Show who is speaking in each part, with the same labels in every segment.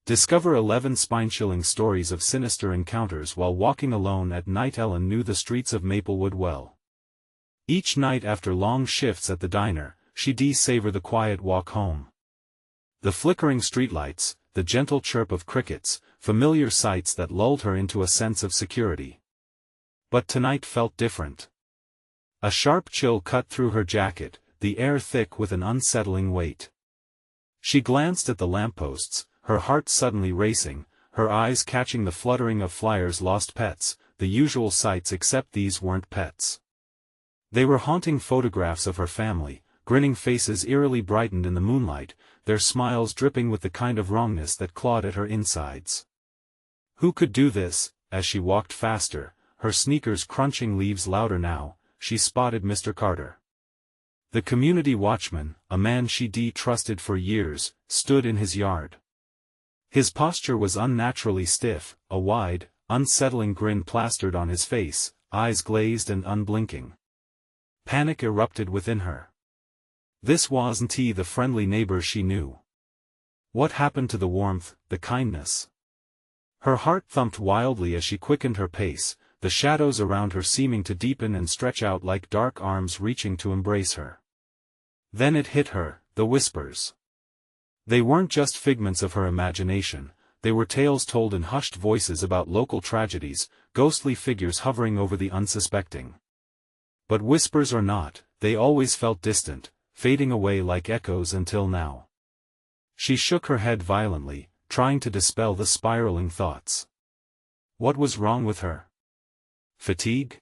Speaker 1: Discover 11 spine-chilling stories of sinister encounters while walking alone at night. Ellen knew the streets of Maplewood well. Each night after long shifts at the diner, she'd savor the quiet walk home. The flickering streetlights, the gentle chirp of crickets, familiar sights that lulled her into a sense of security. But tonight felt different. A sharp chill cut through her jacket, the air thick with an unsettling weight. She glanced at the lampposts, her heart suddenly racing, her eyes catching the fluttering of flyers. Lost pets, the usual sights, except these weren't pets. They were haunting photographs of her family, grinning faces eerily brightened in the moonlight, their smiles dripping with the kind of wrongness that clawed at her insides. Who could do this? As she walked faster, her sneakers crunching leaves louder now, she spotted Mr. Carter. The community watchman, a man she'd trusted for years, stood in his yard. His posture was unnaturally stiff, a wide, unsettling grin plastered on his face, eyes glazed and unblinking. Panic erupted within her. This wasn't he, the friendly neighbor she knew. What happened to the warmth, the kindness? Her heart thumped wildly as she quickened her pace, the shadows around her seeming to deepen and stretch out like dark arms reaching to embrace her. Then it hit her, the whispers. They weren't just figments of her imagination, they were tales told in hushed voices about local tragedies, ghostly figures hovering over the unsuspecting. But whispers or not, they always felt distant, fading away like echoes until now. She shook her head violently, trying to dispel the spiraling thoughts. What was wrong with her? Fatigue?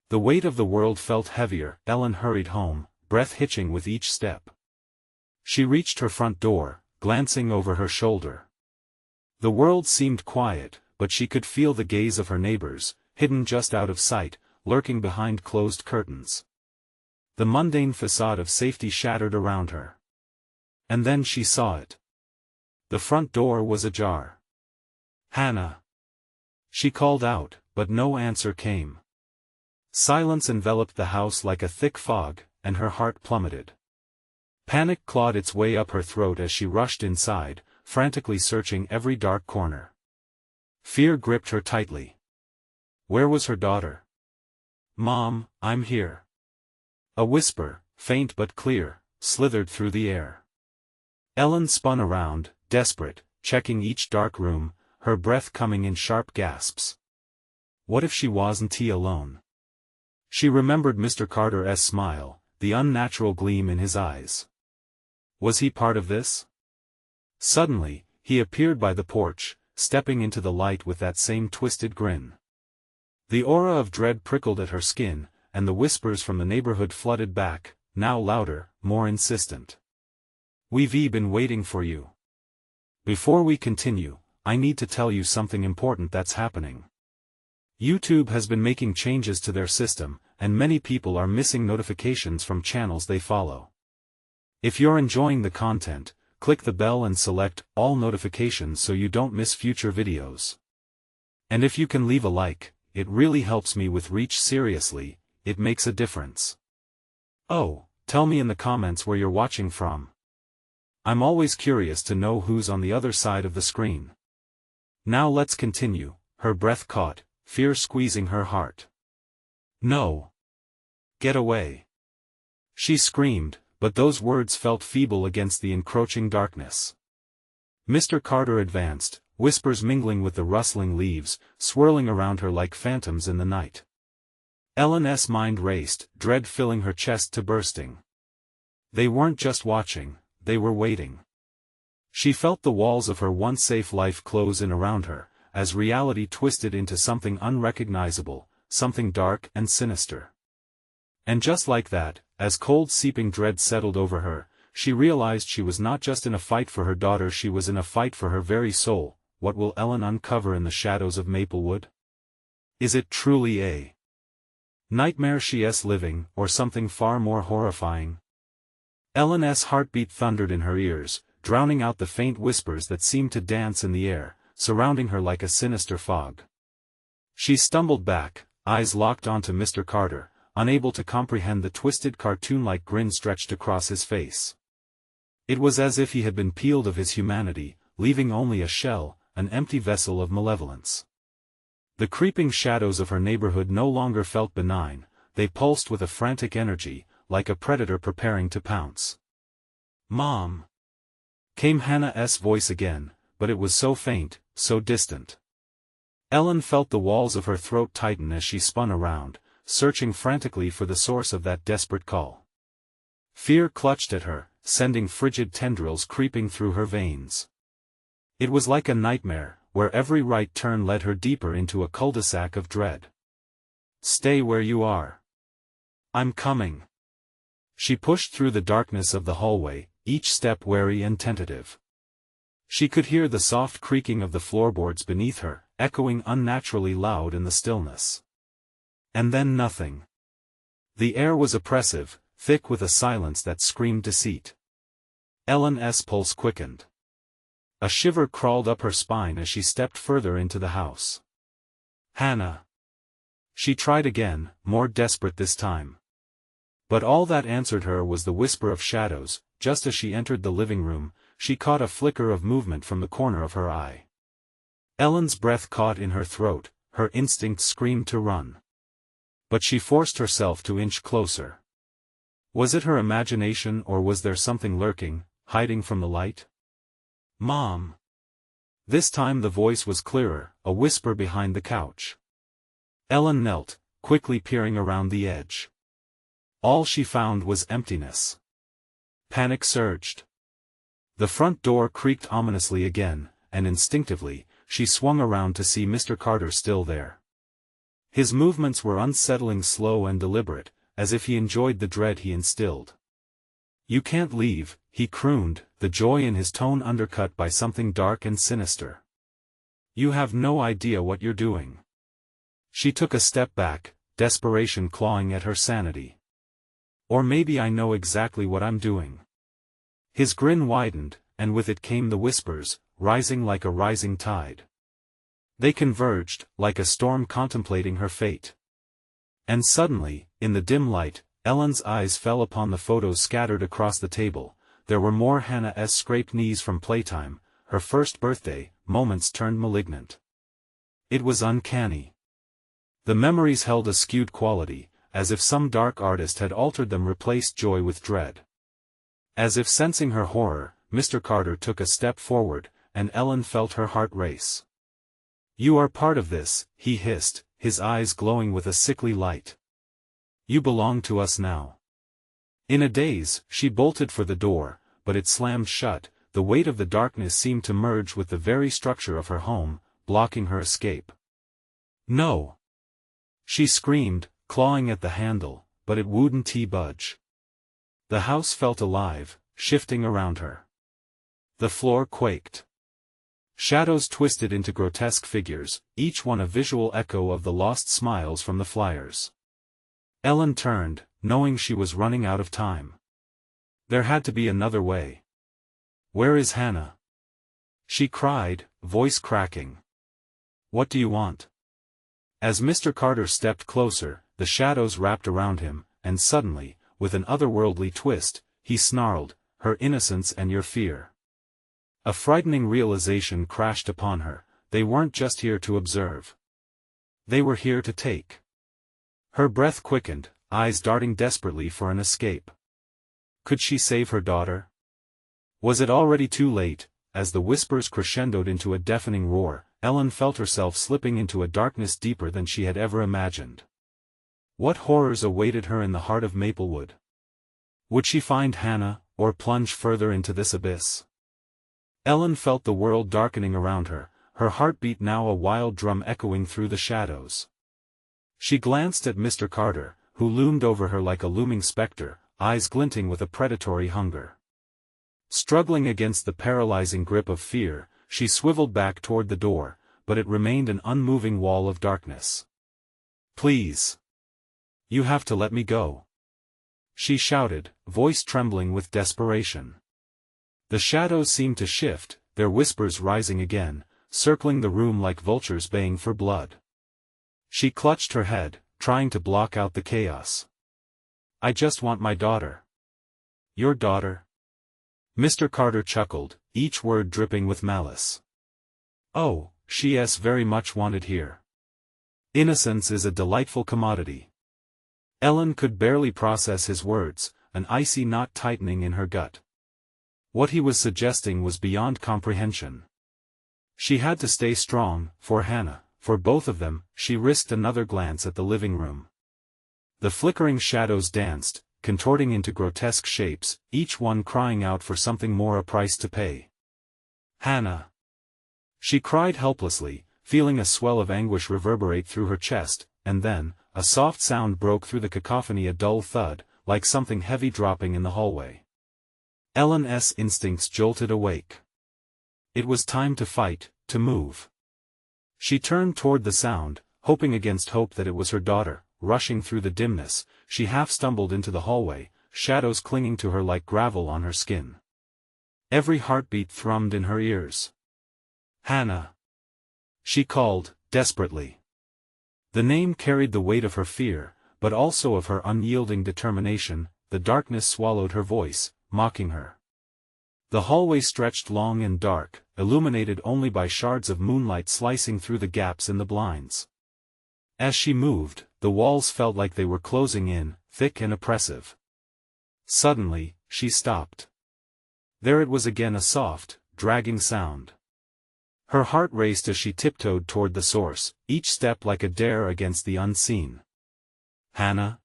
Speaker 1: The weight of the world felt heavier. Ellen hurried home, breath hitching with each step. She reached her front door, glancing over her shoulder. The world seemed quiet, but she could feel the gaze of her neighbors, hidden just out of sight, lurking behind closed curtains. The mundane facade of safety shattered around her. And then she saw it. The front door was ajar. "Hannah!" She called out, but no answer came. Silence enveloped the house like a thick fog, and her heart plummeted. Panic clawed its way up her throat as she rushed inside, frantically searching every dark corner. Fear gripped her tightly. Where was her daughter? "Mom, I'm here." A whisper, faint but clear, slithered through the air. Ellen spun around, desperate, checking each dark room, her breath coming in sharp gasps. What if she wasn't alone? She remembered Mr. Carter's smile, the unnatural gleam in his eyes. Was he part of this? Suddenly, he appeared by the porch, stepping into the light with that same twisted grin. The aura of dread prickled at her skin, and the whispers from the neighborhood flooded back, now louder, more insistent. "We've been waiting for you. Before we continue, I need to tell you something important that's happening. YouTube has been making changes to their system, and many people are missing notifications from channels they follow. If you're enjoying the content, click the bell and select all notifications so you don't miss future videos. And if you can leave a like, it really helps me with reach. Seriously, it makes a difference. Oh, tell me in the comments where you're watching from. I'm always curious to know who's on the other side of the screen. Now let's continue. Her breath caught, fear squeezing her heart. "No. Get away!" She screamed, but those words felt feeble against the encroaching darkness. Mr. Carter advanced, whispers mingling with the rustling leaves, swirling around her like phantoms in the night. Ellen's mind raced, dread filling her chest to bursting. They weren't just watching, they were waiting. She felt the walls of her once safe life close in around her, as reality twisted into something unrecognizable, something dark and sinister. And just like that, as cold seeping dread settled over her, she realized she was not just in a fight for her daughter, she was in a fight for her very soul. What will Ellen uncover in the shadows of Maplewood? Is it truly a nightmare she's living, or something far more horrifying? Ellen's heartbeat thundered in her ears, drowning out the faint whispers that seemed to dance in the air, surrounding her like a sinister fog. She stumbled back, eyes locked onto Mr. Carter, unable to comprehend the twisted cartoon-like grin stretched across his face. It was as if he had been peeled of his humanity, leaving only a shell, an empty vessel of malevolence. The creeping shadows of her neighborhood no longer felt benign, they pulsed with a frantic energy, like a predator preparing to pounce. "Mom!" came Hannah's voice again, but it was so faint, so distant. Ellen felt the walls of her throat tighten as she spun around, searching frantically for the source of that desperate call. Fear clutched at her, sending frigid tendrils creeping through her veins. It was like a nightmare, where every right turn led her deeper into a cul-de-sac of dread. "Stay where you are. I'm coming." She pushed through the darkness of the hallway, each step wary and tentative. She could hear the soft creaking of the floorboards beneath her, echoing unnaturally loud in the stillness. And then nothing. The air was oppressive, thick with a silence that screamed deceit. Ellen's pulse quickened. A shiver crawled up her spine as she stepped further into the house. "Hannah!" She tried again, more desperate this time. But all that answered her was the whisper of shadows. Just as she entered the living room, she caught a flicker of movement from the corner of her eye. Ellen's breath caught in her throat, her instinct screamed to run. But she forced herself to inch closer. Was it her imagination or was there something lurking, hiding from the light? "Mom!" This time the voice was clearer, a whisper behind the couch. Ellen knelt, quickly peering around the edge. All she found was emptiness. Panic surged. The front door creaked ominously again, and instinctively, she swung around to see Mr. Carter still there. His movements were unsettlingly slow and deliberate, as if he enjoyed the dread he instilled. "You can't leave," he crooned, the joy in his tone undercut by something dark and sinister. "You have no idea what you're doing." She took a step back, desperation clawing at her sanity. "Or maybe I know exactly what I'm doing." His grin widened, and with it came the whispers, rising like a rising tide. They converged, like a storm contemplating her fate. And suddenly, in the dim light, Ellen's eyes fell upon the photos scattered across the table. There were more Hannah's scraped knees from playtime, her first birthday, moments turned malignant. It was uncanny. The memories held a skewed quality, as if some dark artist had altered them, replaced joy with dread. As if sensing her horror, Mr. Carter took a step forward, and Ellen felt her heart race. "You are part of this," he hissed, his eyes glowing with a sickly light. "You belong to us now." In a daze, she bolted for the door, but it slammed shut. The weight of the darkness seemed to merge with the very structure of her home, blocking her escape. "No!" she screamed, clawing at the handle, but it wouldn't budge. The house felt alive, shifting around her. The floor quaked. Shadows twisted into grotesque figures, each one a visual echo of the lost smiles from the flyers. Ellen turned, knowing she was running out of time. There had to be another way. "Where is Hannah?" she cried, voice cracking. "What do you want?" As Mr. Carter stepped closer, the shadows wrapped around him, and suddenly, with an otherworldly twist, he snarled, "Her innocence and your fear." A frightening realization crashed upon her. They weren't just here to observe. They were here to take. Her breath quickened, eyes darting desperately for an escape. Could she save her daughter? Was it already too late? As the whispers crescendoed into a deafening roar, Ellen felt herself slipping into a darkness deeper than she had ever imagined. What horrors awaited her in the heart of Maplewood? Would she find Hannah, or plunge further into this abyss? Ellen felt the world darkening around her, her heartbeat now a wild drum echoing through the shadows. She glanced at Mr. Carter, who loomed over her like a looming specter, eyes glinting with a predatory hunger. Struggling against the paralyzing grip of fear, she swiveled back toward the door, but it remained an unmoving wall of darkness. "Please. You have to let me go," she shouted, voice trembling with desperation. The shadows seemed to shift, their whispers rising again, circling the room like vultures baying for blood. She clutched her head, trying to block out the chaos. "I just want my daughter." "Your daughter?" Mr. Carter chuckled, each word dripping with malice. "Oh, she's very much wanted here. Innocence is a delightful commodity." Ellen could barely process his words, an icy knot tightening in her gut. What he was suggesting was beyond comprehension. She had to stay strong, for Hannah, for both of them. She risked another glance at the living room. The flickering shadows danced, contorting into grotesque shapes, each one crying out for something more, a price to pay. "Hannah!" She cried helplessly, feeling a swell of anguish reverberate through her chest, and then, a soft sound broke through the cacophony, a dull thud, like something heavy dropping in the hallway. Ellen's instincts jolted awake. It was time to fight, to move. She turned toward the sound, hoping against hope that it was her daughter, rushing through the dimness. She half stumbled into the hallway, shadows clinging to her like gravel on her skin. Every heartbeat thrummed in her ears. "Hannah!" she called, desperately. The name carried the weight of her fear, but also of her unyielding determination. The darkness swallowed her voice, mocking her. The hallway stretched long and dark, illuminated only by shards of moonlight slicing through the gaps in the blinds. As she moved, the walls felt like they were closing in, thick and oppressive. Suddenly, she stopped. There it was again, a soft, dragging sound. Her heart raced as she tiptoed toward the source, each step like a dare against the unseen. "Hannah?"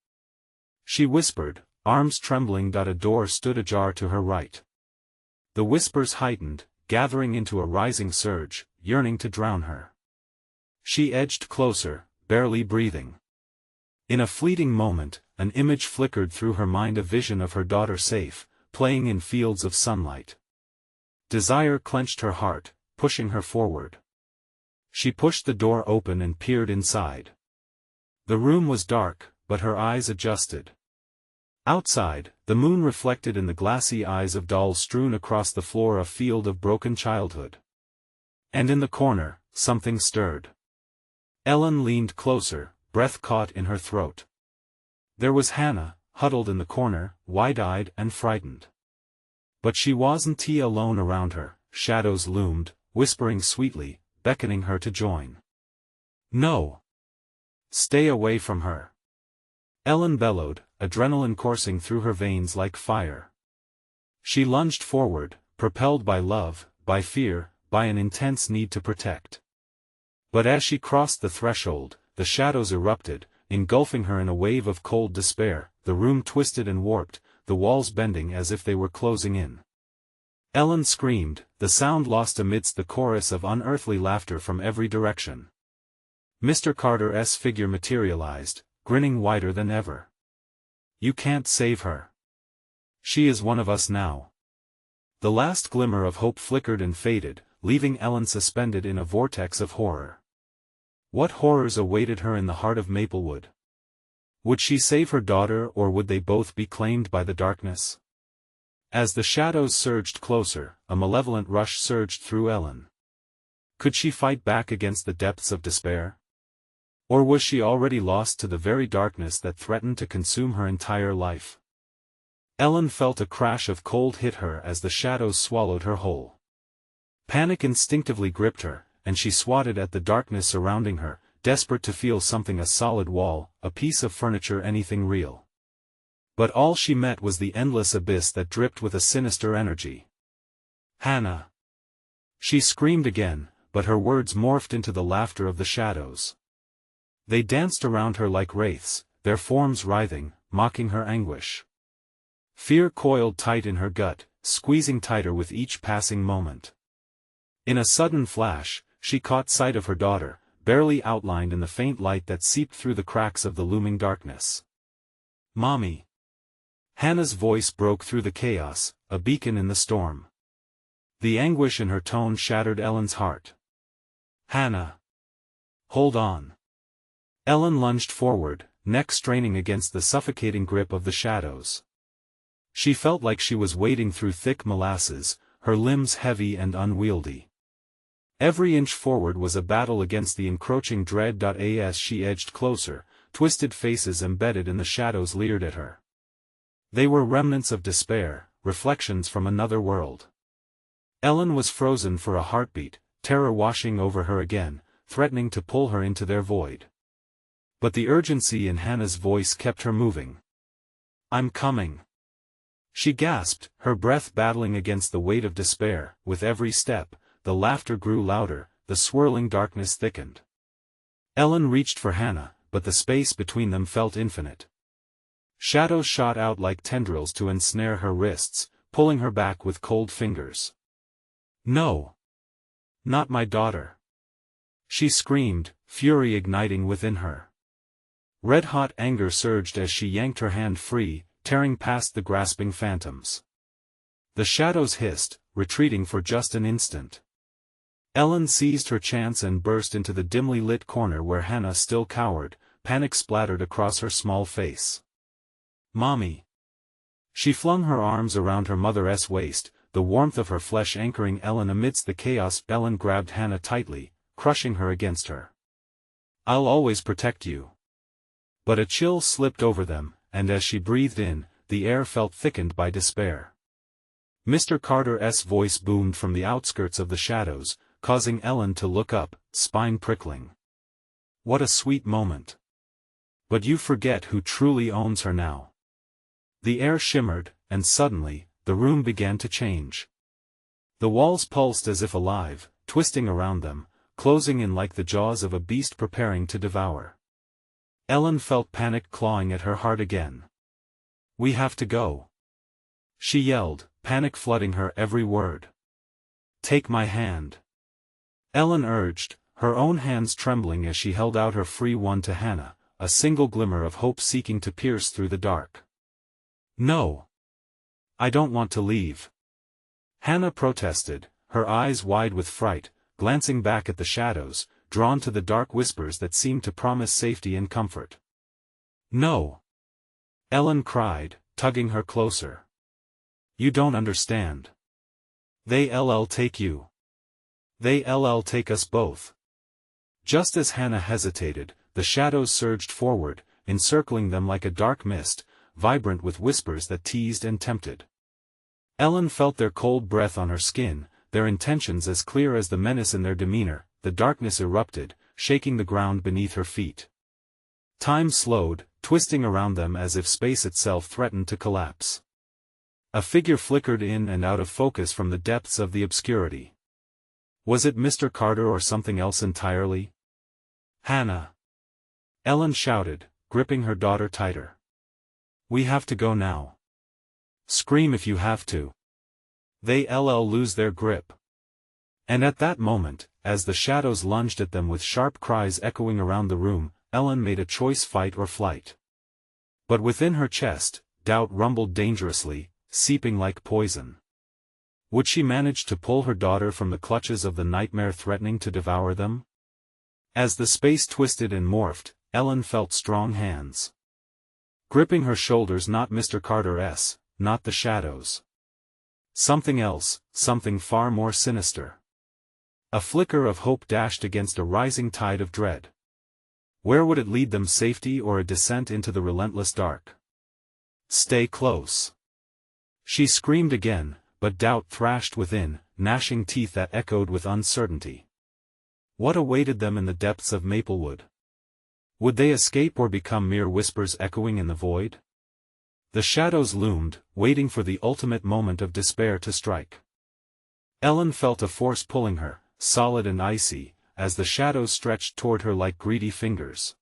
Speaker 1: she whispered, arms trembling. A door stood ajar to her right. The whispers heightened, gathering into a rising surge, yearning to drown her. She edged closer, barely breathing. In a fleeting moment, an image flickered through her mind, a vision of her daughter safe, playing in fields of sunlight. Desire clenched her heart, pushing her forward. She pushed the door open and peered inside. The room was dark, but her eyes adjusted. Outside, the moon reflected in the glassy eyes of dolls strewn across the floor, a field of broken childhood. And in the corner, something stirred. Ellen leaned closer, breath caught in her throat. There was Hannah, huddled in the corner, wide-eyed and frightened. But she wasn't alone. Around her, shadows loomed, whispering sweetly, beckoning her to join. "No! Stay away from her!" Ellen bellowed, adrenaline coursing through her veins like fire. She lunged forward, propelled by love, by fear, by an intense need to protect. But as she crossed the threshold, the shadows erupted, engulfing her in a wave of cold despair. The room twisted and warped, the walls bending as if they were closing in. Ellen screamed, the sound lost amidst the chorus of unearthly laughter from every direction. Mr. Carter's figure materialized, grinning wider than ever. "You can't save her. She is one of us now." The last glimmer of hope flickered and faded, leaving Ellen suspended in a vortex of horror. What horrors awaited her in the heart of Maplewood? Would she save her daughter, or would they both be claimed by the darkness? As the shadows surged closer, a malevolent rush surged through Ellen. Could she fight back against the depths of despair? Or was she already lost to the very darkness that threatened to consume her entire life? Ellen felt a crash of cold hit her as the shadows swallowed her whole. Panic instinctively gripped her, and she swatted at the darkness surrounding her, desperate to feel something, a solid wall, a piece of furniture, anything real. But all she met was the endless abyss that dripped with a sinister energy. "Hannah!" She screamed again, but her words morphed into the laughter of the shadows. They danced around her like wraiths, their forms writhing, mocking her anguish. Fear coiled tight in her gut, squeezing tighter with each passing moment. In a sudden flash, she caught sight of her daughter, barely outlined in the faint light that seeped through the cracks of the looming darkness. "Mommy!" Hannah's voice broke through the chaos, a beacon in the storm. The anguish in her tone shattered Ellen's heart. "Hannah! Hold on!" Ellen lunged forward, neck straining against the suffocating grip of the shadows. She felt like she was wading through thick molasses, her limbs heavy and unwieldy. Every inch forward was a battle against the encroaching dread. As she edged closer, twisted faces embedded in the shadows leered at her. They were remnants of despair, reflections from another world. Ellen was frozen for a heartbeat, terror washing over her again, threatening to pull her into their void. But the urgency in Hannah's voice kept her moving. "I'm coming," she gasped, her breath battling against the weight of despair. With every step, the laughter grew louder, the swirling darkness thickened. Ellen reached for Hannah, but the space between them felt infinite. Shadows shot out like tendrils to ensnare her wrists, pulling her back with cold fingers. "No! Not my daughter!" she screamed, fury igniting within her. Red-hot anger surged as she yanked her hand free, tearing past the grasping phantoms. The shadows hissed, retreating for just an instant. Ellen seized her chance and burst into the dimly lit corner where Hannah still cowered, panic splattered across her small face. "Mommy!" She flung her arms around her mother's waist, the warmth of her flesh anchoring Ellen amidst the chaos. Ellen grabbed Hannah tightly, crushing her against her. "I'll always protect you." But a chill slipped over them, and as she breathed in, the air felt thickened by despair. Mr. Carter's voice boomed from the outskirts of the shadows, causing Ellen to look up, spine prickling. What a sweet moment. But you forget who truly owns her now. The air shimmered, and suddenly, the room began to change. The walls pulsed as if alive, twisting around them, closing in like the jaws of a beast preparing to devour. Ellen felt panic clawing at her heart again. "We have to go," she yelled, panic flooding her every word. "Take my hand," Ellen urged, her own hands trembling as she held out her free one to Hannah, a single glimmer of hope seeking to pierce through the dark. "No. I don't want to leave," Hannah protested, her eyes wide with fright, glancing back at the shadows, drawn to the dark whispers that seemed to promise safety and comfort. "No," Ellen cried, tugging her closer. "You don't understand. They'll take you. They'll take us both." Just as Hannah hesitated, the shadows surged forward, encircling them like a dark mist, vibrant with whispers that teased and tempted. Ellen felt their cold breath on her skin, their intentions as clear as the menace in their demeanor. The darkness erupted, shaking the ground beneath her feet. Time slowed, twisting around them as if space itself threatened to collapse. A figure flickered in and out of focus from the depths of the obscurity. Was it Mr. Carter or something else entirely? "Hannah!" Ellen shouted, gripping her daughter tighter. "We have to go now. Scream if you have to. They'll lose their grip." And at that moment, as the shadows lunged at them with sharp cries echoing around the room, Ellen made a choice: fight or flight. But within her chest, doubt rumbled dangerously, seeping like poison. Would she manage to pull her daughter from the clutches of the nightmare threatening to devour them? As the space twisted and morphed, Ellen felt strong hands gripping her shoulders. Not Mr. Carter's, not the shadows. Something else, something far more sinister. A flicker of hope dashed against a rising tide of dread. Where would it lead them? Safety or a descent into the relentless dark? "Stay close," she screamed again, but doubt thrashed within, gnashing teeth that echoed with uncertainty. What awaited them in the depths of Maplewood? Would they escape or become mere whispers echoing in the void? The shadows loomed, waiting for the ultimate moment of despair to strike. Ellen felt a force pulling her, solid and icy, as the shadows stretched toward her like greedy fingers.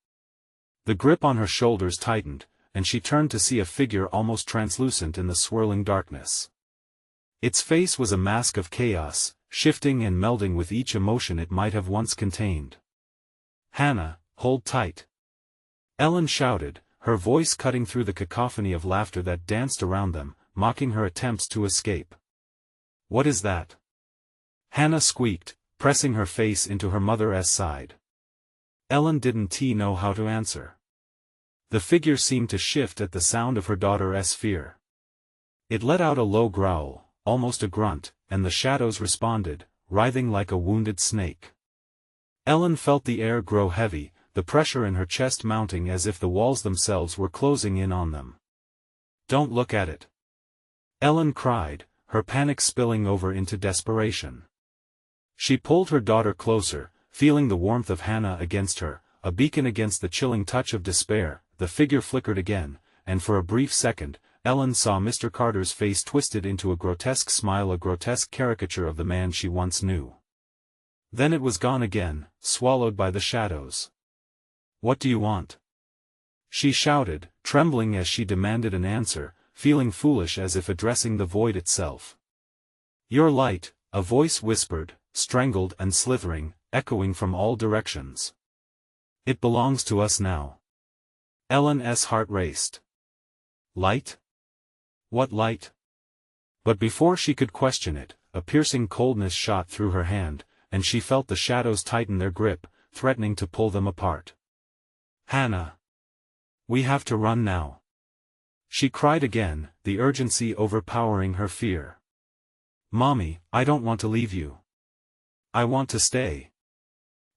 Speaker 1: The grip on her shoulders tightened, and she turned to see a figure almost translucent in the swirling darkness. Its face was a mask of chaos, shifting and melding with each emotion it might have once contained. "Hannah, hold tight," Ellen shouted, her voice cutting through the cacophony of laughter that danced around them, mocking her attempts to escape. "What is that?" Hannah squeaked, pressing her face into her mother's side. Ellen didn't know how to answer. The figure seemed to shift at the sound of her daughter's fear. It let out a low growl, almost a grunt, and the shadows responded, writhing like a wounded snake. Ellen felt the air grow heavy, the pressure in her chest mounting as if the walls themselves were closing in on them. "Don't look at it," Ellen cried, her panic spilling over into desperation. She pulled her daughter closer, feeling the warmth of Hannah against her, a beacon against the chilling touch of despair. The figure flickered again, and for a brief second, Ellen saw Mr. Carter's face twisted into a grotesque smile, a grotesque caricature of the man she once knew. Then it was gone again, swallowed by the shadows. "What do you want?" she shouted, trembling as she demanded an answer, feeling foolish as if addressing the void itself. "Your light," a voice whispered, strangled and slithering, echoing from all directions. "It belongs to us now." Ellen's heart raced. Light? What light? But before she could question it, a piercing coldness shot through her hand, and she felt the shadows tighten their grip, threatening to pull them apart. "Hannah! We have to run now!" she cried again, the urgency overpowering her fear. "Mommy, I don't want to leave you. I want to stay,"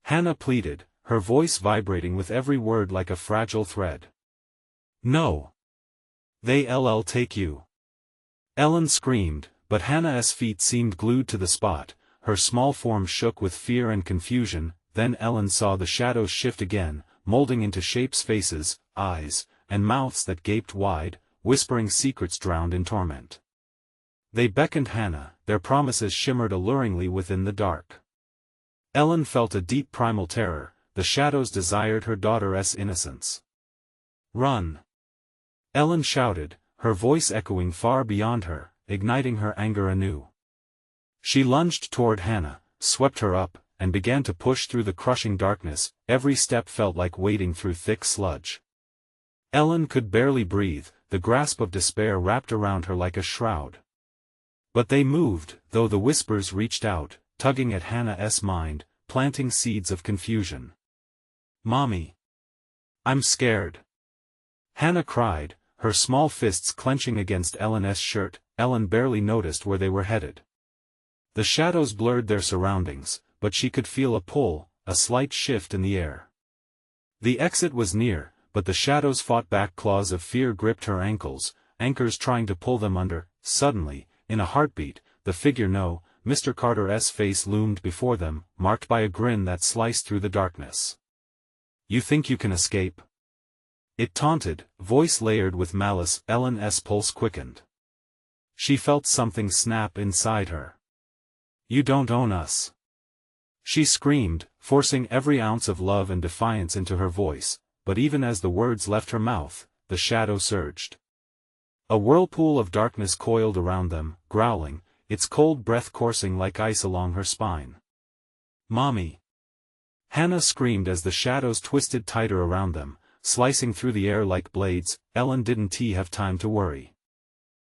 Speaker 1: Hannah pleaded, her voice vibrating with every word like a fragile thread. "No. They'll take you!" Ellen screamed, but Hannah's feet seemed glued to the spot, her small form shook with fear and confusion. Then Ellen saw the shadows shift again, molding into shapes, faces, eyes, and mouths that gaped wide, whispering secrets drowned in torment. They beckoned Hannah, their promises shimmered alluringly within the dark. Ellen felt a deep primal terror, the shadows desired her daughter's innocence. "Run!" Ellen shouted, her voice echoing far beyond her, igniting her anger anew. She lunged toward Hannah, swept her up, and began to push through the crushing darkness. Every step felt like wading through thick sludge. Ellen could barely breathe, the grasp of despair wrapped around her like a shroud. But they moved, though the whispers reached out, tugging at Hannah's mind, planting seeds of confusion. "Mommy! I'm scared!" Hannah cried, her small fists clenching against Ellen's shirt. Ellen barely noticed where they were headed. The shadows blurred their surroundings, but she could feel a pull, a slight shift in the air. The exit was near, but the shadows fought back. Claws of fear gripped her ankles, anchors trying to pull them under. Suddenly, in a heartbeat, the figure Mr. Carter's face loomed before them, marked by a grin that sliced through the darkness. "You think you can escape?" it taunted, voice layered with malice. Ellen's pulse quickened. She felt something snap inside her. "You don't own us!" she screamed, forcing every ounce of love and defiance into her voice, but even as the words left her mouth, the shadow surged. A whirlpool of darkness coiled around them, growling, its cold breath coursing like ice along her spine. "Mommy!" Hannah screamed as the shadows twisted tighter around them, slicing through the air like blades. Ellen didn't have time to worry.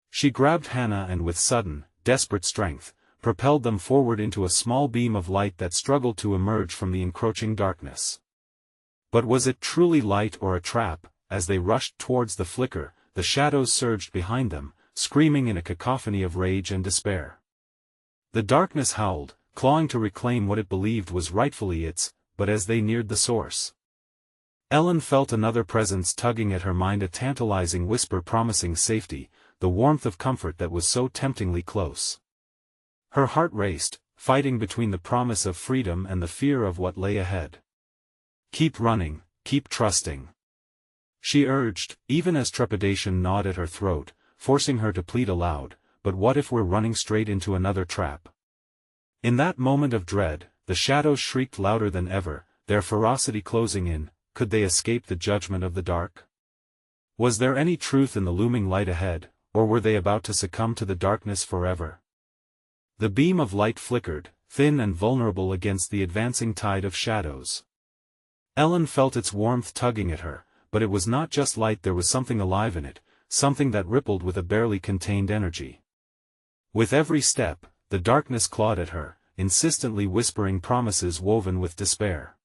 Speaker 1: She grabbed Hannah and with sudden, desperate strength, propelled them forward into a small beam of light that struggled to emerge from the encroaching darkness. But was it truly light or a trap? As they rushed towards the flicker, the shadows surged behind them, screaming in a cacophony of rage and despair. The darkness howled, clawing to reclaim what it believed was rightfully its, but as they neared the source, Ellen felt another presence tugging at her mind, a tantalizing whisper promising safety, the warmth of comfort that was so temptingly close. Her heart raced, fighting between the promise of freedom and the fear of what lay ahead. "Keep running, keep trusting," she urged, even as trepidation gnawed at her throat, forcing her to plead aloud, "But what if we're running straight into another trap?" In that moment of dread, the shadows shrieked louder than ever, their ferocity closing in. Could they escape the judgment of the dark? Was there any truth in the looming light ahead, or were they about to succumb to the darkness forever? The beam of light flickered, thin and vulnerable against the advancing tide of shadows. Ellen felt its warmth tugging at her, but it was not just light, there was something alive in it, something that rippled with a barely contained energy. With every step, the darkness clawed at her, insistently whispering promises woven with despair.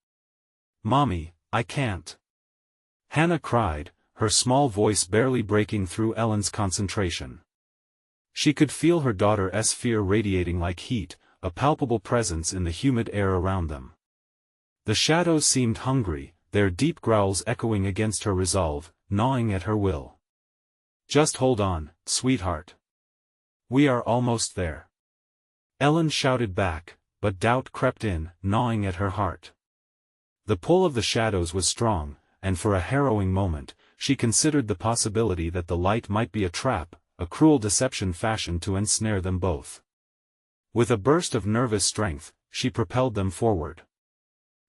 Speaker 1: "Mommy, I can't!" Hannah cried, her small voice barely breaking through Ellen's concentration. She could feel her daughter's fear radiating like heat, a palpable presence in the humid air around them. The shadows seemed hungry, their deep growls echoing against her resolve, gnawing at her will. "Just hold on, sweetheart. We are almost there. Ellen shouted back, but doubt crept in, gnawing at her heart. The pull of the shadows was strong, and for a harrowing moment, she considered the possibility that the light might be a trap, a cruel deception fashioned to ensnare them both. With a burst of nervous strength, she propelled them forward.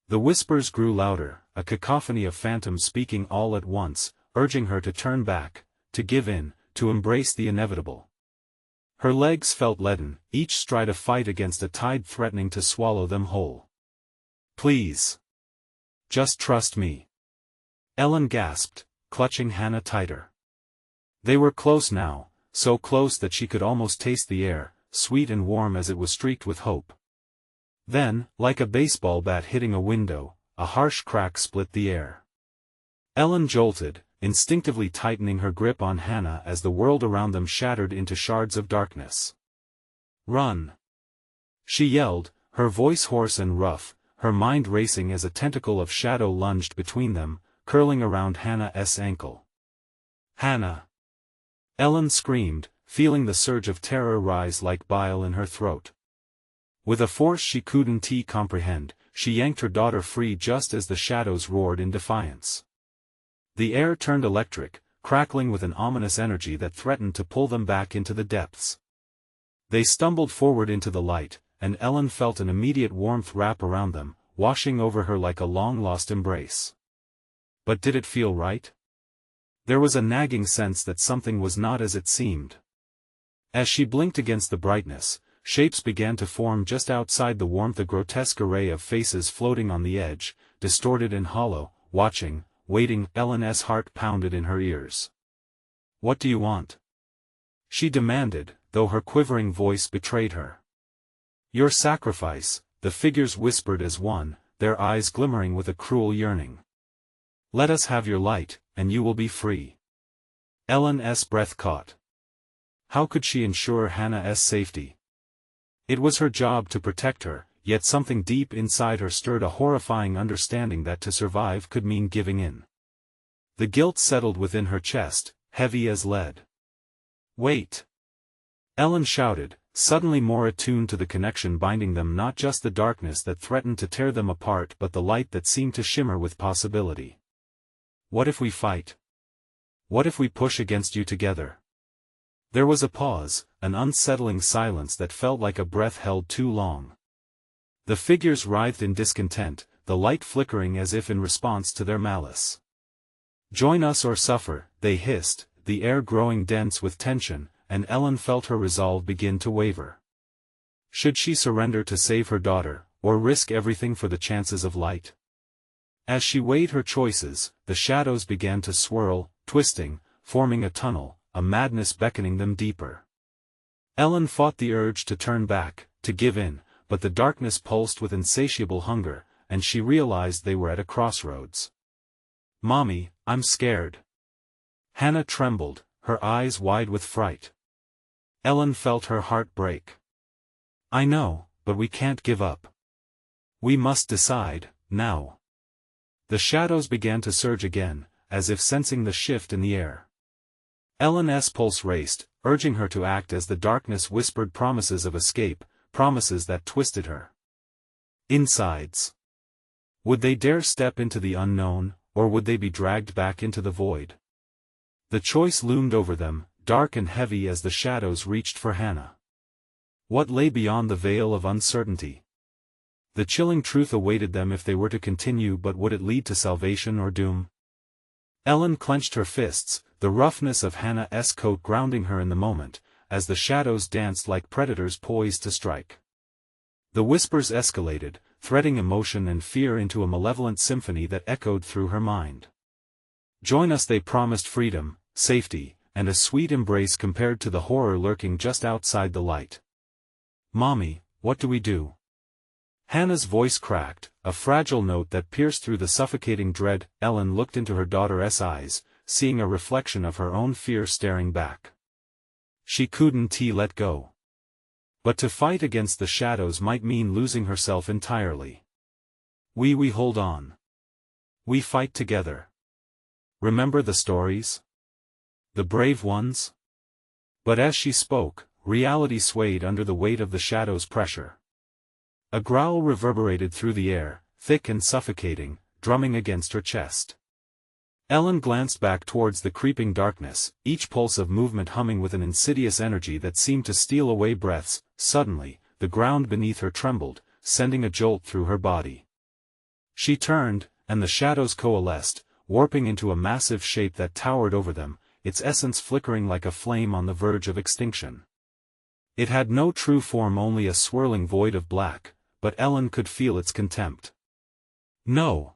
Speaker 1: The whispers grew louder, a cacophony of phantoms speaking all at once, urging her to turn back, to give in, to embrace the inevitable. Her legs felt leaden, each stride a fight against a tide threatening to swallow them whole. Please. Just trust me. Ellen gasped, clutching Hannah tighter. They were close now, so close that she could almost taste the air, sweet and warm as it was streaked with hope. Then, like a baseball bat hitting a window, a harsh crack split the air. Ellen jolted, instinctively tightening her grip on Hannah as the world around them shattered into shards of darkness. Run! She yelled, her voice hoarse and rough, her mind racing as a tentacle of shadow lunged between them, curling around Hannah's ankle. Hannah! Ellen screamed, feeling the surge of terror rise like bile in her throat. With a force she couldn't comprehend, she yanked her daughter free just as the shadows roared in defiance. The air turned electric, crackling with an ominous energy that threatened to pull them back into the depths. They stumbled forward into the light, and Ellen felt an immediate warmth wrap around them, washing over her like a long-lost embrace. But did it feel right? There was a nagging sense that something was not as it seemed. As she blinked against the brightness, shapes began to form just outside the warmth, a grotesque array of faces floating on the edge, distorted and hollow, watching, waiting. Ellen's heart pounded in her ears. What do you want? She demanded, though her quivering voice betrayed her. Your sacrifice, the figures whispered as one, their eyes glimmering with a cruel yearning. Let us have your light, and you will be free. Ellen's breath caught. How could she ensure Hannah's safety? It was her job to protect her, yet something deep inside her stirred a horrifying understanding that to survive could mean giving in. The guilt settled within her chest, heavy as lead. Wait! Ellen shouted, suddenly more attuned to the connection binding them, not just the darkness that threatened to tear them apart but the light that seemed to shimmer with possibility. What if we fight? What if we push against you together? There was a pause, an unsettling silence that felt like a breath held too long. The figures writhed in discontent, the light flickering as if in response to their malice. Join us or suffer, they hissed, the air growing dense with tension, and Ellen felt her resolve begin to waver. Should she surrender to save her daughter, or risk everything for the chances of light? As she weighed her choices, the shadows began to swirl, twisting, forming a tunnel, a madness beckoning them deeper. Ellen fought the urge to turn back, to give in, but the darkness pulsed with insatiable hunger, and she realized they were at a crossroads. Mommy, I'm scared. Hannah trembled, her eyes wide with fright. Ellen felt her heart break. I know, but we can't give up. We must decide, now. The shadows began to surge again, as if sensing the shift in the air. Ellen's pulse raced, urging her to act as the darkness whispered promises of escape, promises that twisted her insides. Would they dare step into the unknown, or would they be dragged back into the void? The choice loomed over them, dark and heavy as the shadows reached for Hannah. What lay beyond the veil of uncertainty? The chilling truth awaited them if they were to continue, but would it lead to salvation or doom? Ellen clenched her fists, the roughness of Hannah's coat grounding her in the moment, as the shadows danced like predators poised to strike. The whispers escalated, threading emotion and fear into a malevolent symphony that echoed through her mind. Join us, they promised, freedom, safety, and a sweet embrace compared to the horror lurking just outside the light. Mommy, what do we do? Hannah's voice cracked, a fragile note that pierced through the suffocating dread. Ellen looked into her daughter's eyes, seeing a reflection of her own fear staring back. She couldn't let go. But to fight against the shadows might mean losing herself entirely. We hold on. We fight together. Remember the stories? The brave ones? But as she spoke, reality swayed under the weight of the shadow's pressure. A growl reverberated through the air, thick and suffocating, drumming against her chest. Ellen glanced back towards the creeping darkness, each pulse of movement humming with an insidious energy that seemed to steal away breaths. Suddenly, the ground beneath her trembled, sending a jolt through her body. She turned, and the shadows coalesced, warping into a massive shape that towered over them, its essence flickering like a flame on the verge of extinction. It had no true form, only a swirling void of black, but Ellen could feel its contempt. "No!"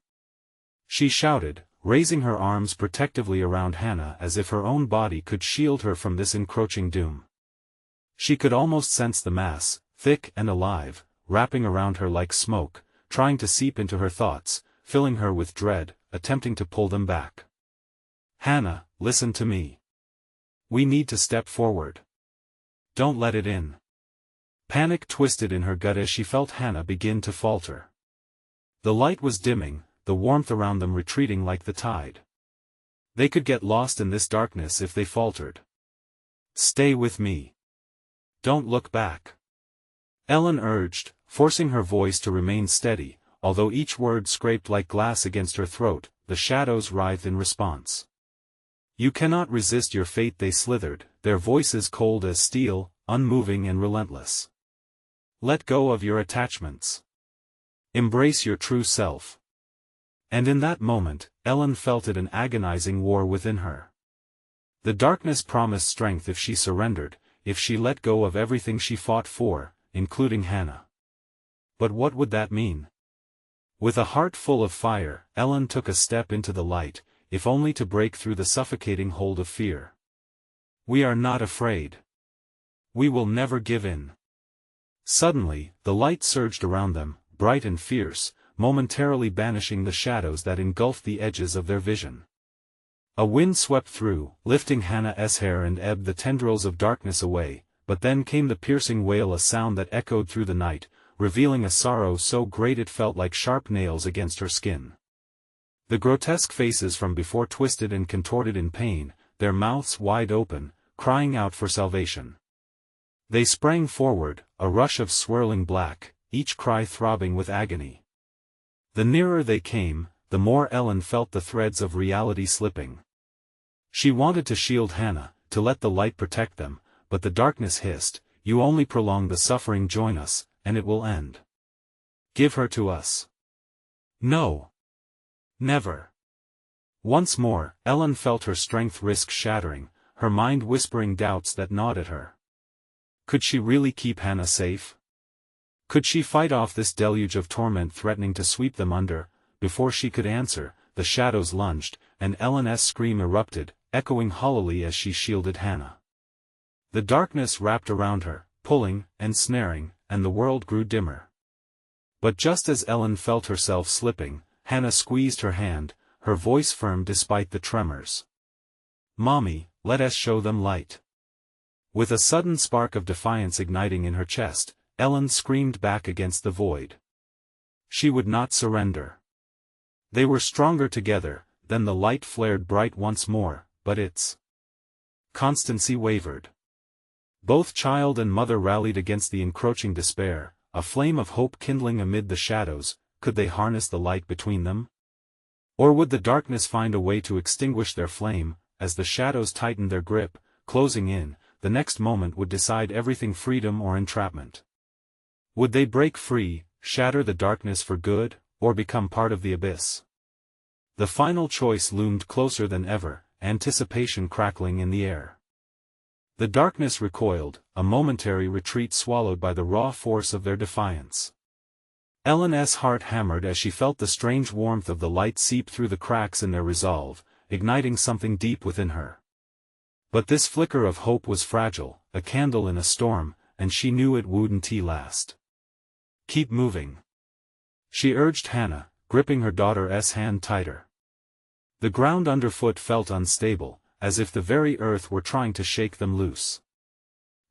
Speaker 1: she shouted, raising her arms protectively around Hannah as if her own body could shield her from this encroaching doom. She could almost sense the mass, thick and alive, wrapping around her like smoke, trying to seep into her thoughts, filling her with dread, attempting to pull them back. "Hannah, listen to me. We need to step forward. Don't let it in." Panic twisted in her gut as she felt Hannah begin to falter. The light was dimming, the warmth around them retreating like the tide. They could get lost in this darkness if they faltered. "Stay with me. Don't look back," Ellen urged, forcing her voice to remain steady. Although each word scraped like glass against her throat, the shadows writhed in response. "You cannot resist your fate," they slithered, their voices cold as steel, unmoving and relentless. "Let go of your attachments. Embrace your true self." And in that moment, Ellen felt it, an agonizing war within her. The darkness promised strength if she surrendered, if she let go of everything she fought for, including Hannah. But what would that mean? With a heart full of fire, Ellen took a step into the light, if only to break through the suffocating hold of fear. "We are not afraid. We will never give in." Suddenly, the light surged around them, bright and fierce, momentarily banishing the shadows that engulfed the edges of their vision. A wind swept through, lifting Hannah's hair and ebbed the tendrils of darkness away, but then came the piercing wail, a sound that echoed through the night, revealing a sorrow so great it felt like sharp nails against her skin. The grotesque faces from before twisted and contorted in pain, their mouths wide open, crying out for salvation. They sprang forward, a rush of swirling black, each cry throbbing with agony. The nearer they came, the more Ellen felt the threads of reality slipping. She wanted to shield Hannah, to let the light protect them, but the darkness hissed, "You only prolong the suffering, join us, and it will end. Give her to us." "No. Never." Once more, Ellen felt her strength risk shattering, her mind whispering doubts that gnawed at her. Could she really keep Hannah safe? Could she fight off this deluge of torment threatening to sweep them under? Before she could answer, the shadows lunged, and Ellen's scream erupted, echoing hollowly as she shielded Hannah. The darkness wrapped around her, pulling and snaring, and the world grew dimmer. But just as Ellen felt herself slipping, Hannah squeezed her hand, her voice firm despite the tremors. "Mommy, let us show them light." With a sudden spark of defiance igniting in her chest, Ellen screamed back against the void. She would not surrender. They were stronger together. Then the light flared bright once more, but its constancy wavered. Both child and mother rallied against the encroaching despair, a flame of hope kindling amid the shadows. Could they harness the light between them? Or would the darkness find a way to extinguish their flame? As the shadows tightened their grip, closing in, the next moment would decide everything: freedom or entrapment. Would they break free, shatter the darkness for good, or become part of the abyss? The final choice loomed closer than ever, anticipation crackling in the air. The darkness recoiled, a momentary retreat swallowed by the raw force of their defiance. Ellen's heart hammered as she felt the strange warmth of the light seep through the cracks in their resolve, igniting something deep within her. But this flicker of hope was fragile, a candle in a storm, and she knew it wouldn't last. "Keep moving," she urged Hannah, gripping her daughter's hand tighter. The ground underfoot felt unstable, as if the very earth were trying to shake them loose.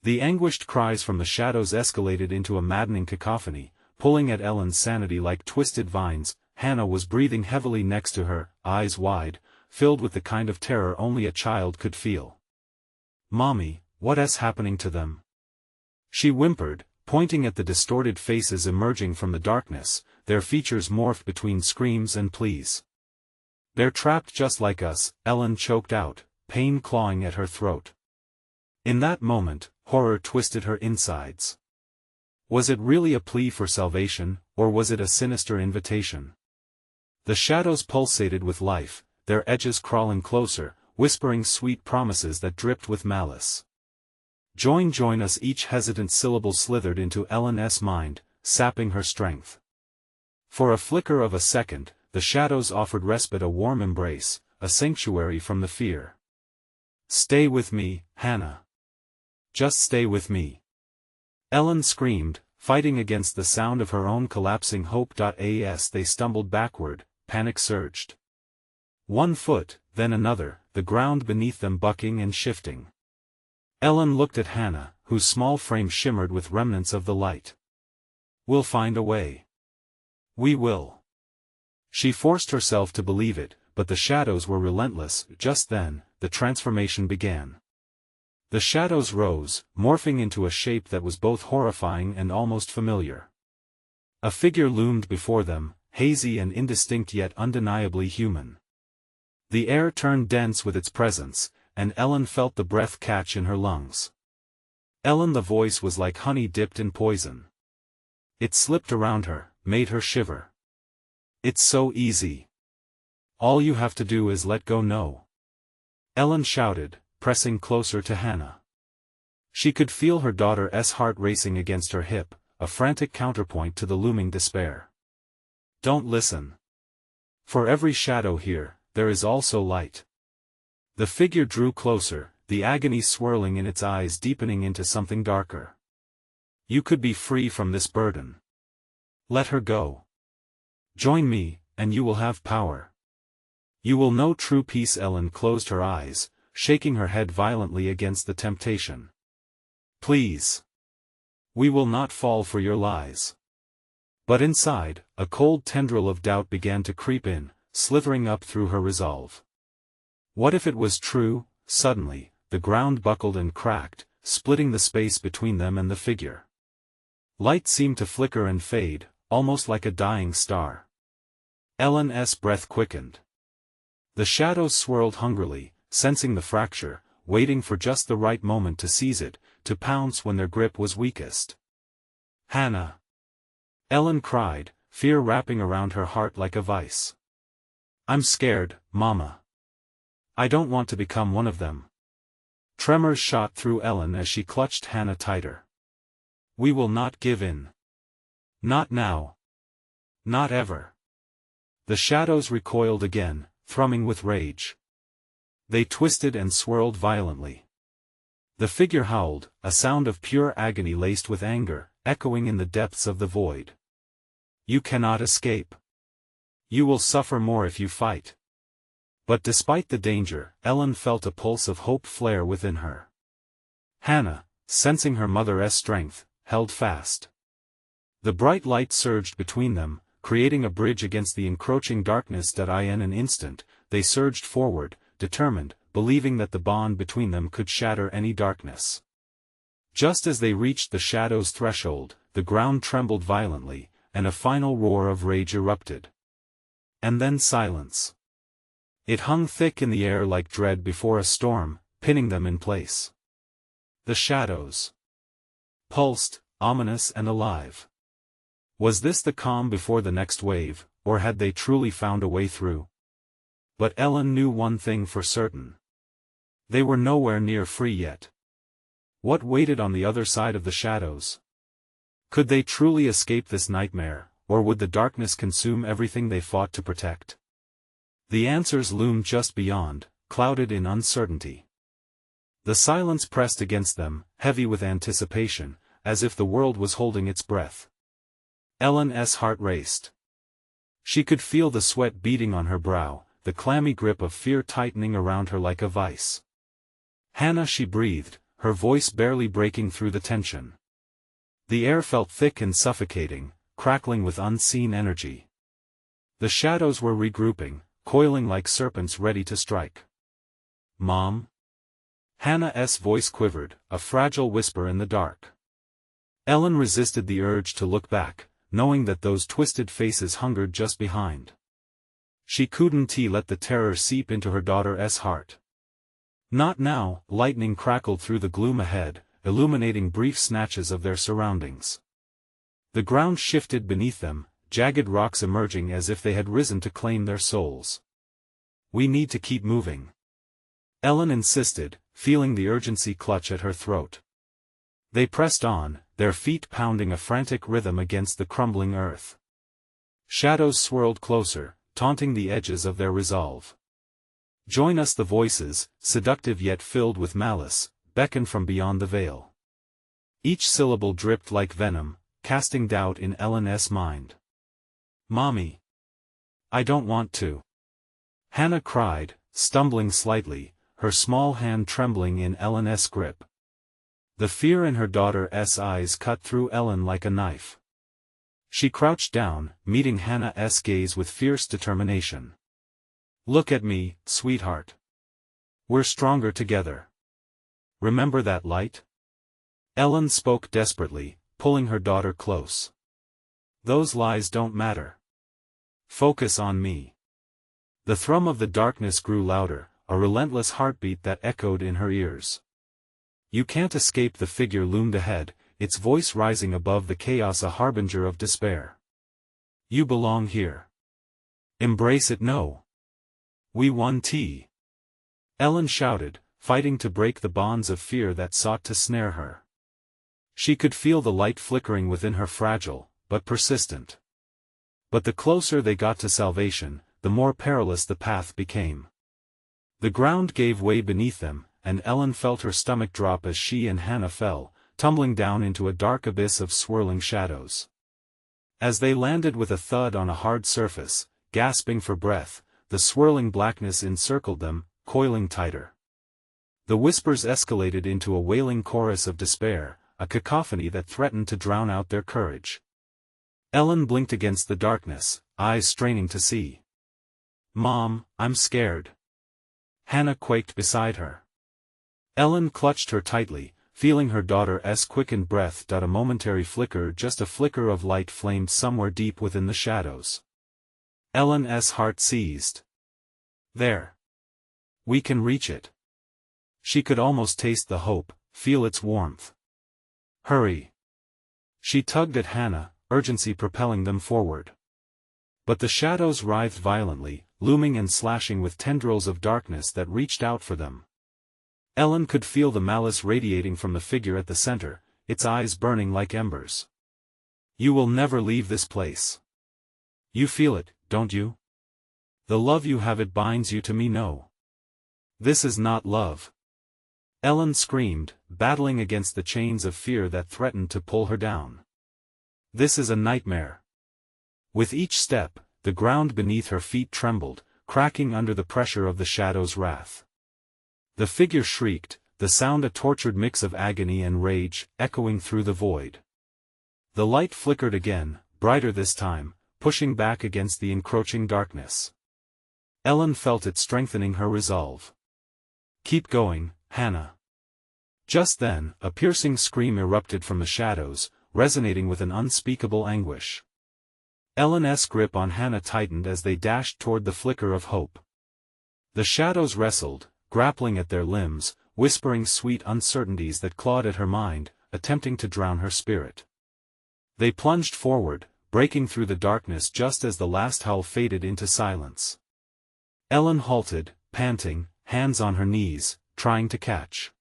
Speaker 1: The anguished cries from the shadows escalated into a maddening cacophony, pulling at Ellen's sanity like twisted vines. Hannah was breathing heavily next to her, eyes wide, filled with the kind of terror only a child could feel. "Mommy, what's happening to them?" She whimpered, pointing at the distorted faces emerging from the darkness, their features morphed between screams and pleas. "They're trapped just like us," Ellen choked out, pain clawing at her throat. In that moment, horror twisted her insides. Was it really a plea for salvation, or was it a sinister invitation? The shadows pulsated with life, their edges crawling closer, whispering sweet promises that dripped with malice. "Join us." Each hesitant syllable slithered into Ellen's mind, sapping her strength. For a flicker of a second, the shadows offered respite, a warm embrace, a sanctuary from the fear. "Stay with me, Hannah. Just stay with me." Ellen screamed, fighting against the sound of her own collapsing hope. As they stumbled backward, panic surged. One foot, then another, the ground beneath them bucking and shifting. Ellen looked at Hannah, whose small frame shimmered with remnants of the light. "We'll find a way. We will." She forced herself to believe it, but the shadows were relentless. Just then, the transformation began. The shadows rose, morphing into a shape that was both horrifying and almost familiar. A figure loomed before them, hazy and indistinct yet undeniably human. The air turned dense with its presence, and Ellen felt the breath catch in her lungs. Ellen, the voice was like honey dipped in poison. It slipped around her, made her shiver. "It's so easy. All you have to do is let go." "No!" Ellen shouted, pressing closer to Hannah. She could feel her daughter's heart racing against her hip, a frantic counterpoint to the looming despair. "Don't listen. For every shadow here, there is also light." The figure drew closer, the agony swirling in its eyes, deepening into something darker. "You could be free from this burden. Let her go. Join me, and you will have power. You will know true peace." Ellen closed her eyes, shaking her head violently against the temptation. "Please. We will not fall for your lies." But inside, a cold tendril of doubt began to creep in, slithering up through her resolve. What if it was true? Suddenly, the ground buckled and cracked, splitting the space between them and the figure. Light seemed to flicker and fade, almost like a dying star. Ellen's breath quickened. The shadows swirled hungrily, sensing the fracture, waiting for just the right moment to seize it, to pounce when their grip was weakest. "Hannah!" Ellen cried, fear wrapping around her heart like a vice. "I'm scared, Mama. I don't want to become one of them." Tremors shot through Ellen as she clutched Hannah tighter. "We will not give in. Not now. Not ever." The shadows recoiled again, thrumming with rage. They twisted and swirled violently. The figure howled, a sound of pure agony laced with anger, echoing in the depths of the void. "You cannot escape. You will suffer more if you fight." But despite the danger, Ellen felt a pulse of hope flare within her. Hannah, sensing her mother's strength, held fast. The bright light surged between them, creating a bridge against the encroaching darkness. In an instant, they surged forward, determined, believing that the bond between them could shatter any darkness. Just as they reached the shadow's threshold, the ground trembled violently, and a final roar of rage erupted. And then silence. It hung thick in the air like dread before a storm, pinning them in place. The shadows pulsed, ominous and alive. Was this the calm before the next wave, or had they truly found a way through? But Ellen knew one thing for certain. They were nowhere near free yet. What waited on the other side of the shadows? Could they truly escape this nightmare, or would the darkness consume everything they fought to protect? The answers loomed just beyond, clouded in uncertainty. The silence pressed against them, heavy with anticipation, as if the world was holding its breath. Ellen's heart raced. She could feel the sweat beading on her brow, the clammy grip of fear tightening around her like a vice. "Hannah," she breathed, her voice barely breaking through the tension. The air felt thick and suffocating, crackling with unseen energy. The shadows were regrouping, coiling like serpents ready to strike. "Mom?" Hannah's voice quivered, a fragile whisper in the dark. Ellen resisted the urge to look back, knowing that those twisted faces hungered just behind. She couldn't let the terror seep into her daughter's heart. Not now. Lightning crackled through the gloom ahead, illuminating brief snatches of their surroundings. The ground shifted beneath them, jagged rocks emerging as if they had risen to claim their souls. "We need to keep moving," Ellen insisted, feeling the urgency clutch at her throat. They pressed on, their feet pounding a frantic rhythm against the crumbling earth. Shadows swirled closer, taunting the edges of their resolve. "Join us," the voices, seductive yet filled with malice, beckoned from beyond the veil. Each syllable dripped like venom, casting doubt in Ellen's mind. "Mommy, I don't want to," Hannah cried, stumbling slightly, her small hand trembling in Ellen's grip. The fear in her daughter's eyes cut through Ellen like a knife. She crouched down, meeting Hannah's gaze with fierce determination. "Look at me, sweetheart. We're stronger together. Remember that light?" Ellen spoke desperately, pulling her daughter close. "Those lies don't matter. Focus on me." The thrum of the darkness grew louder, a relentless heartbeat that echoed in her ears. "You can't escape." The figure loomed ahead, its voice rising above the chaos, a harbinger of despair. "You belong here. Embrace it." "No. We won." Ellen shouted, fighting to break the bonds of fear that sought to snare her. She could feel the light flickering within her, fragile, but persistent. But the closer they got to salvation, the more perilous the path became. The ground gave way beneath them, and Ellen felt her stomach drop as she and Hannah fell, tumbling down into a dark abyss of swirling shadows. As they landed with a thud on a hard surface, gasping for breath, the swirling blackness encircled them, coiling tighter. The whispers escalated into a wailing chorus of despair, a cacophony that threatened to drown out their courage. Ellen blinked against the darkness, eyes straining to see. "Mom, I'm scared." Hannah quaked beside her. Ellen clutched her tightly, feeling her daughter's quickened breath. A momentary flicker, just a flicker of light, flamed somewhere deep within the shadows. Ellen's heart seized. "There. We can reach it." She could almost taste the hope, feel its warmth. "Hurry." She tugged at Hannah, urgency propelling them forward. But the shadows writhed violently, looming and slashing with tendrils of darkness that reached out for them. Ellen could feel the malice radiating from the figure at the center, its eyes burning like embers. "You will never leave this place. You feel it, don't you? The love you have, it binds you to me." "No. This is not love," Ellen screamed, battling against the chains of fear that threatened to pull her down. "This is a nightmare." With each step, the ground beneath her feet trembled, cracking under the pressure of the shadow's wrath. The figure shrieked, the sound a tortured mix of agony and rage, echoing through the void. The light flickered again, brighter this time, pushing back against the encroaching darkness. Ellen felt it strengthening her resolve. "Keep going, Hannah." Just then, a piercing scream erupted from the shadows, resonating with an unspeakable anguish. Ellen's grip on Hannah tightened as they dashed toward the flicker of hope. The shadows wrestled, grappling at their limbs, whispering sweet uncertainties that clawed at her mind, attempting to drown her spirit. They plunged forward, breaking through the darkness just as the last howl faded into silence. Ellen halted, panting, hands on her knees, trying to catch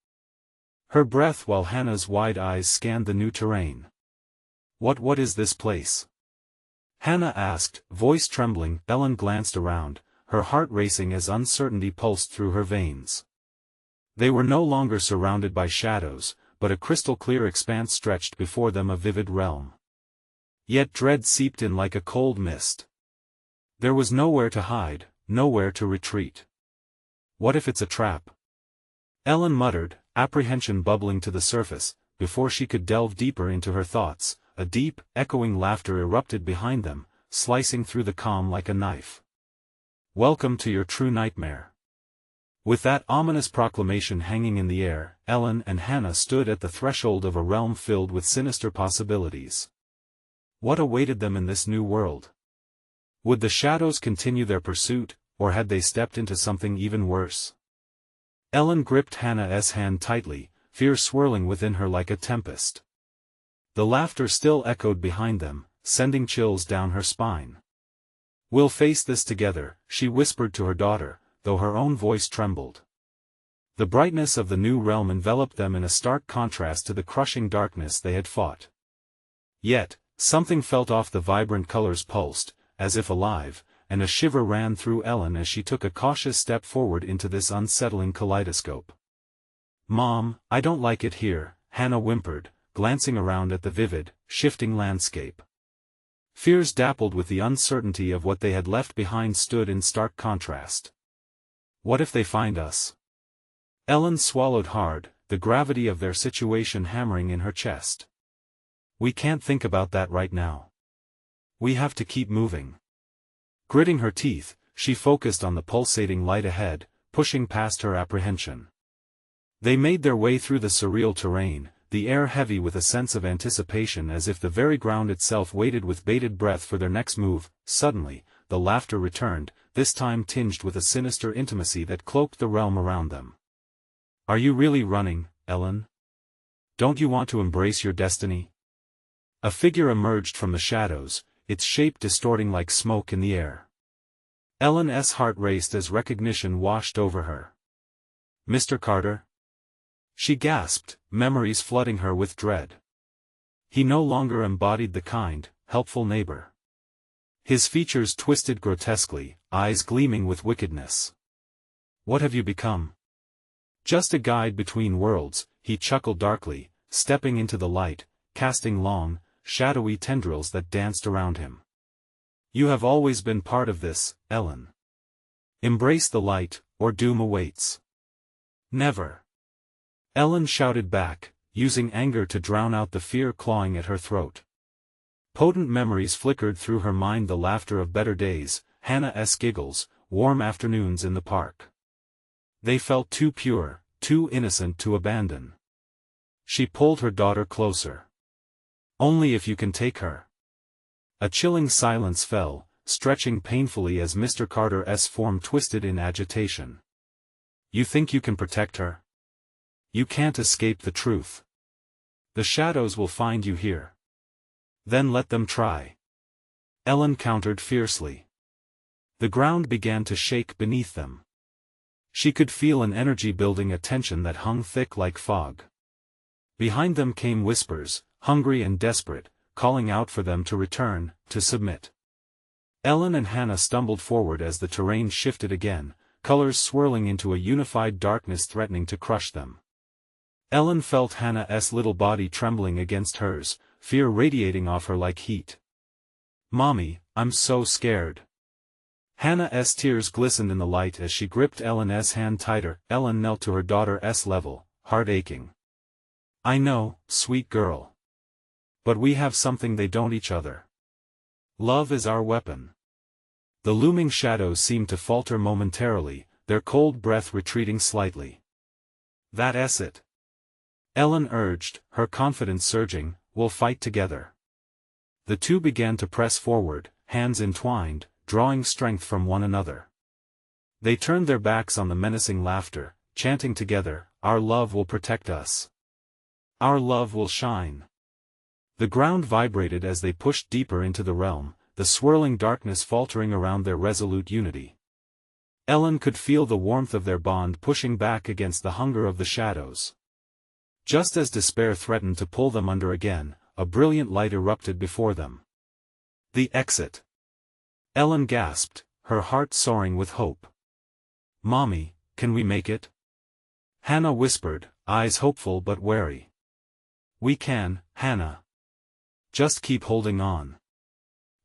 Speaker 1: her breath while Hannah's wide eyes scanned the new terrain. What is this place?" Hannah asked, voice trembling. Ellen glanced around, her heart racing as uncertainty pulsed through her veins. They were no longer surrounded by shadows, but a crystal-clear expanse stretched before them, a vivid realm. Yet dread seeped in like a cold mist. There was nowhere to hide, nowhere to retreat. "What if it's a trap?" Ellen muttered, apprehension bubbling to the surface. Before she could delve deeper into her thoughts, a deep, echoing laughter erupted behind them, slicing through the calm like a knife. "Welcome to your true nightmare. With that ominous proclamation hanging in the air, Ellen and Hannah stood at the threshold of a realm filled with sinister possibilities. What awaited them in this new world? Would the shadows continue their pursuit, or had they stepped into something even worse? Ellen gripped Hannah's hand tightly, fear swirling within her like a tempest. The laughter still echoed behind them, sending chills down her spine. "We'll face this together," she whispered to her daughter, though her own voice trembled. The brightness of the new realm enveloped them in a stark contrast to the crushing darkness they had fought. Yet, something felt off. The vibrant colors pulsed, as if alive, and a shiver ran through Ellen as she took a cautious step forward into this unsettling kaleidoscope. "Mom, I don't like it here," Hannah whimpered, glancing around at the vivid, shifting landscape. Fears dappled with the uncertainty of what they had left behind stood in stark contrast. "What if they find us?" Ellen swallowed hard, the gravity of their situation hammering in her chest. "We can't think about that right now. We have to keep moving." Gritting her teeth, she focused on the pulsating light ahead, pushing past her apprehension. They made their way through the surreal terrain, the air heavy with a sense of anticipation as if the very ground itself waited with bated breath for their next move. Suddenly, the laughter returned, this time tinged with a sinister intimacy that cloaked the realm around them. "Are you really running, Ellen? Don't you want to embrace your destiny?" A figure emerged from the shadows, its shape distorting like smoke in the air. Ellen's heart raced as recognition washed over her. "Mr. Carter?" She gasped, memories flooding her with dread. He no longer embodied the kind, helpful neighbor. His features twisted grotesquely, eyes gleaming with wickedness. "What have you become?" "Just a guide between worlds," he chuckled darkly, stepping into the light, casting long, shadowy tendrils that danced around him. "You have always been part of this, Ellen. Embrace the light, or doom awaits." "Never!" Ellen shouted back, using anger to drown out the fear clawing at her throat. Potent memories flickered through her mind, the laughter of better days, Hannah's giggles, warm afternoons in the park. They felt too pure, too innocent to abandon. She pulled her daughter closer. "Only if you can take her." A chilling silence fell, stretching painfully as Mr. Carter's form twisted in agitation. "You think you can protect her? You can't escape the truth. The shadows will find you here. Then let them try." Ellen countered fiercely. The ground began to shake beneath them. She could feel an energy building, a tension that hung thick like fog. Behind them came whispers, hungry and desperate, calling out for them to return, to submit. Ellen and Hannah stumbled forward as the terrain shifted again, colors swirling into a unified darkness threatening to crush them. Ellen felt Hannah's little body trembling against hers, fear radiating off her like heat. "Mommy, I'm so scared." Hannah's tears glistened in the light as she gripped Ellen's hand tighter. Ellen knelt to her daughter's level, heart aching. "I know, sweet girl. But we have something they don't, each other. Love is our weapon." The looming shadows seemed to falter momentarily, their cold breath retreating slightly. "That's it," Ellen urged, her confidence surging. "We'll fight together." The two began to press forward, hands entwined, drawing strength from one another. They turned their backs on the menacing laughter, chanting together, "Our love will protect us. Our love will shine." The ground vibrated as they pushed deeper into the realm, the swirling darkness faltering around their resolute unity. Ellen could feel the warmth of their bond pushing back against the hunger of the shadows. Just as despair threatened to pull them under again, a brilliant light erupted before them. "The exit!" Ellen gasped, her heart soaring with hope. "Mommy, can we make it?" Hannah whispered, eyes hopeful but wary. "We can, Hannah. Just keep holding on."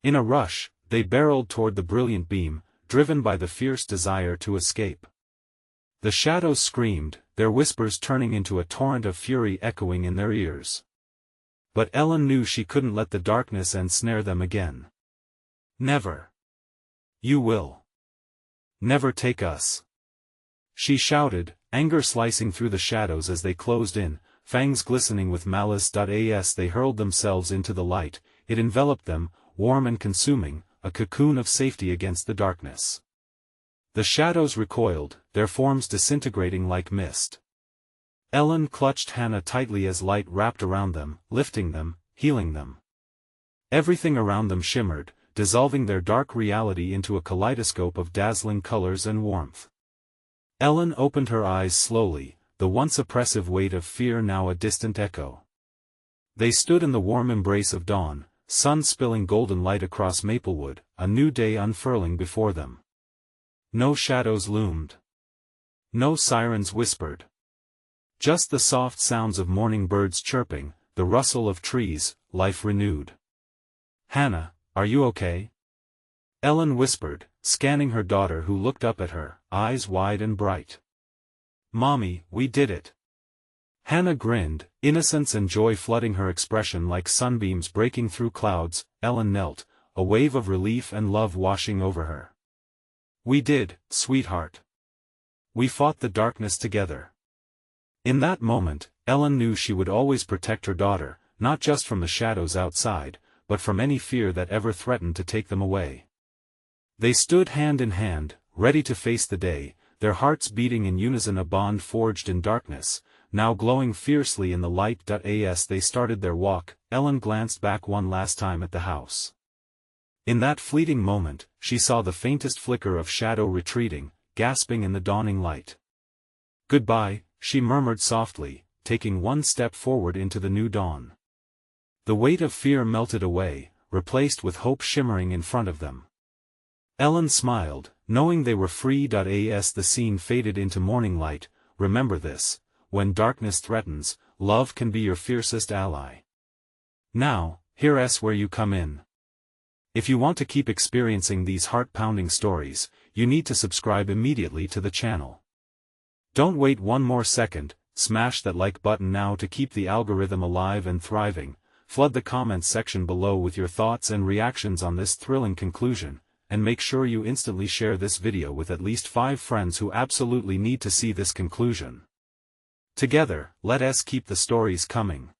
Speaker 1: In a rush, they barreled toward the brilliant beam, driven by the fierce desire to escape. The shadows screamed, their whispers turning into a torrent of fury echoing in their ears. But Ellen knew she couldn't let the darkness ensnare them again. "Never. You will never take us," she shouted, anger slicing through the shadows as they closed in, fangs glistening with malice. As they hurled themselves into the light, it enveloped them, warm and consuming, a cocoon of safety against the darkness. The shadows recoiled, their forms disintegrating like mist. Ellen clutched Hannah tightly as light wrapped around them, lifting them, healing them. Everything around them shimmered, dissolving their dark reality into a kaleidoscope of dazzling colors and warmth. Ellen opened her eyes slowly, the once oppressive weight of fear now a distant echo. They stood in the warm embrace of dawn, sun spilling golden light across Maplewood, a new day unfurling before them. No shadows loomed. No sirens whispered. Just the soft sounds of morning birds chirping, the rustle of trees, life renewed. "Hannah, are you okay?" Ellen whispered, scanning her daughter who looked up at her, eyes wide and bright. "Mommy, we did it." Hannah grinned, innocence and joy flooding her expression like sunbeams breaking through clouds. Ellen knelt, a wave of relief and love washing over her. "We did, sweetheart. We fought the darkness together." In that moment, Ellen knew she would always protect her daughter, not just from the shadows outside, but from any fear that ever threatened to take them away. They stood hand in hand, ready to face the day, their hearts beating in unison, a bond forged in darkness, now glowing fiercely in the light. As they started their walk, Ellen glanced back one last time at the house. In that fleeting moment, she saw the faintest flicker of shadow retreating, gasping in the dawning light. "Goodbye," she murmured softly, taking one step forward into the new dawn. The weight of fear melted away, replaced with hope shimmering in front of them. Ellen smiled, knowing they were free. As the scene faded into morning light, remember this: when darkness threatens, love can be your fiercest ally. Now, here's where you come in. If you want to keep experiencing these heart-pounding stories, you need to subscribe immediately to the channel. Don't wait one more second, smash that like button now to keep the algorithm alive and thriving. Flood the comments section below with your thoughts and reactions on this thrilling conclusion, and make sure you instantly share this video with at least 5 friends who absolutely need to see this conclusion. Together, let us keep the stories coming.